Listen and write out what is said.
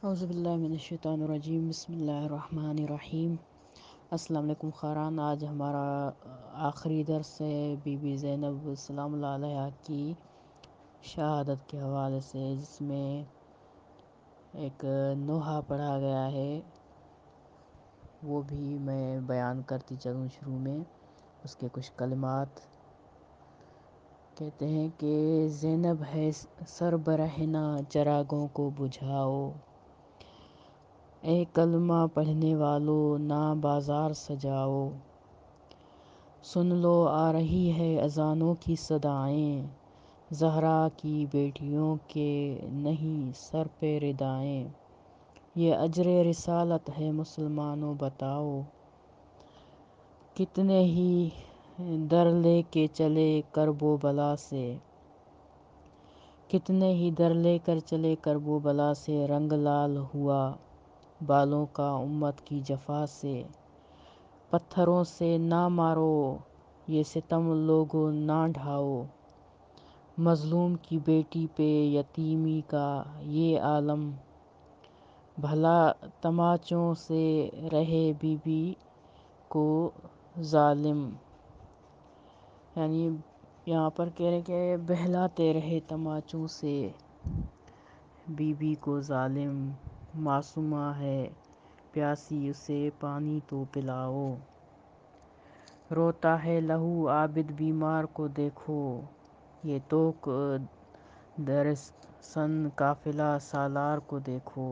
اعوذ باللہ من الشیطان الرجیم، بسم اللہ الرحمن الرحیم۔ السلام علیکم خاران، آج ہمارا آخری درس ہے بی بی زینب سلام اللہ علیہا کی شہادت کے حوالے سے، جس میں ایک نوحہ پڑھا گیا ہے، وہ بھی میں بیان کرتی چلوں۔ شروع میں اس کے کچھ کلمات کہتے ہیں کہ زینب ہے سر برہنہ چراغوں کو بجھاؤ، اے کلمہ پڑھنے والو نا بازار سجاؤ، سن لو آ رہی ہے اذانوں کی صدائیں، زہرا کی بیٹیوں کے نہیں سر پہ ردائیں، یہ اجر رسالت ہے مسلمانوں بتاؤ، کتنے ہی در لے کے چلے کرب و بلا سے، کتنے ہی در لے کر چلے کرب و بلا سے، رنگ لال ہوا بالوں کا امت کی جفا سے، پتھروں سے نہ مارو یہ ستم لوگو نہ ڈھاؤ، مظلوم کی بیٹی پہ یتیمی کا یہ عالم، بھلا تماچوں سے رہے بی بی کو ظالم۔ یعنی یہاں پر کہہ رہے کہ بہلاتے رہے تماچوں سے بی بی کو ظالم، معصومہ ہے پیاسی اسے پانی تو پلاؤ، روتا ہے لہو عابد بیمار کو دیکھو، یہ توک در سن قافلہ سالار کو دیکھو،